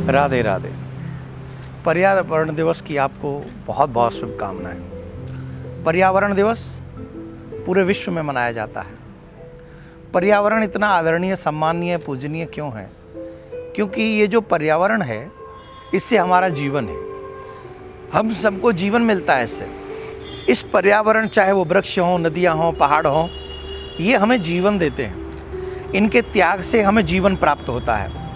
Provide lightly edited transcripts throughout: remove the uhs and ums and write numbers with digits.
राधे राधे। पर्यावरण दिवस की आपको बहुत बहुत शुभकामनाएं। पर्यावरण दिवस पूरे विश्व में मनाया जाता है। पर्यावरण इतना आदरणीय, सम्माननीय, पूजनीय क्यों है? क्योंकि ये जो पर्यावरण है इससे हमारा जीवन है। हम सबको जीवन मिलता है इससे। इस पर्यावरण, चाहे वो वृक्ष हों, नदियाँ हों, पहाड़ हों, ये हमें जीवन देते हैं। इनके त्याग से हमें जीवन प्राप्त होता है।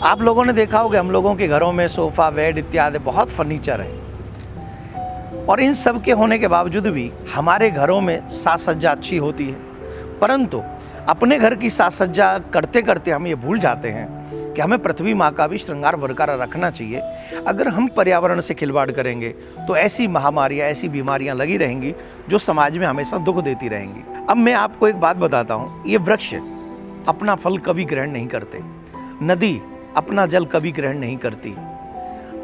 आप लोगों ने देखा होगा, हम लोगों के घरों में सोफ़ा, बेड इत्यादि बहुत फर्नीचर है, और इन सब के होने के बावजूद भी हमारे घरों में साज सज्जा अच्छी होती है। परंतु अपने घर की साज सज्जा करते करते हम ये भूल जाते हैं कि हमें पृथ्वी माँ का भी श्रृंगार बरकरार रखना चाहिए। अगर हम पर्यावरण से खिलवाड़ करेंगे तो ऐसी महामारियाँ, ऐसी बीमारियाँ लगी रहेंगी जो समाज में हमेशा दुख देती रहेंगी। अब मैं आपको एक बात बताता हूँ, ये वृक्ष अपना फल कभी ग्रहण नहीं करते, नदी अपना जल कभी ग्रहण नहीं करती,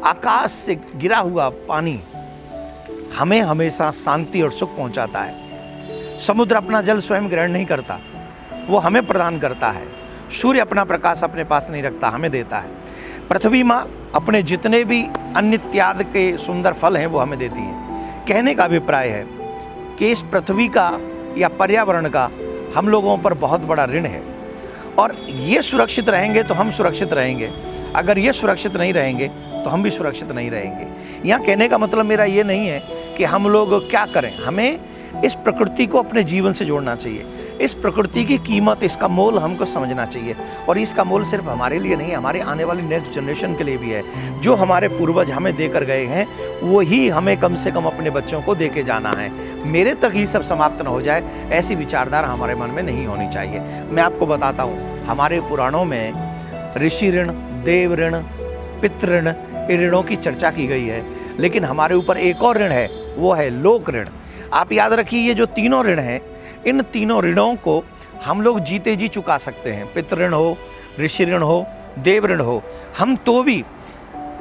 आकाश से गिरा हुआ पानी हमें हमेशा शांति और सुख पहुंचाता है, समुद्र अपना जल स्वयं ग्रहण नहीं करता, वो हमें प्रदान करता है, सूर्य अपना प्रकाश अपने पास नहीं रखता, हमें देता है, पृथ्वी माँ अपने जितने भी अन्य इत्यादि के सुंदर फल हैं वो हमें देती है। कहने का अभिप्राय है कि इस पृथ्वी का या पर्यावरण का हम लोगों पर बहुत बड़ा ऋण है, और ये सुरक्षित रहेंगे तो हम सुरक्षित रहेंगे, अगर ये सुरक्षित नहीं रहेंगे तो हम भी सुरक्षित नहीं रहेंगे। यहाँ कहने का मतलब मेरा ये नहीं है कि हम लोग क्या करें, हमें इस प्रकृति को अपने जीवन से जोड़ना चाहिए। इस प्रकृति की कीमत, इसका मोल हमको समझना चाहिए, और इसका मोल सिर्फ हमारे लिए नहीं, हमारे आने वाली नेक्स्ट जनरेशन के लिए भी है। जो हमारे पूर्वज हमें देकर गए हैं वही हमें कम से कम अपने बच्चों को दे के जाना है। मेरे तक ही सब समाप्त न हो जाए, ऐसी विचारधारा हमारे मन में नहीं होनी चाहिए। मैं आपको बताता हूँ, हमारे पुराणों में ऋषि ऋण, देव ऋण, पितृ ऋण, इन ऋणों की चर्चा की गई है, लेकिन हमारे ऊपर एक और ऋण है, वो है लोक ऋण। आप याद रखिए, ये जो तीनों ऋण हैं, इन तीनों ऋणों को हम लोग जीते जी चुका सकते हैं। पितृ ऋण हो, ऋषि ऋण हो, देव ऋण हो, हम तो भी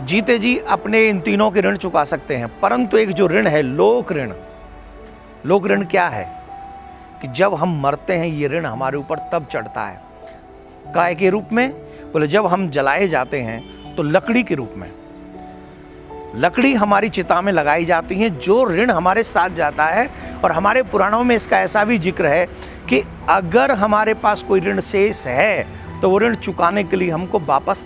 जीते जी अपने इन तीनों के ऋण चुका सकते हैं। परंतु एक जो ऋण है लोक ऋण, लोक ऋण क्या है कि जब हम मरते हैं ये ऋण हमारे ऊपर तब चढ़ता है। काय के रूप में? बोले जब हम जलाए जाते हैं तो लकड़ी के रूप में, लकड़ी हमारी चिता में लगाई जाती है, जो ऋण हमारे साथ जाता है। और हमारे पुराणों में इसका ऐसा भी जिक्र है कि अगर हमारे पास कोई ऋण शेष है तो वो ऋण चुकाने के लिए हमको वापस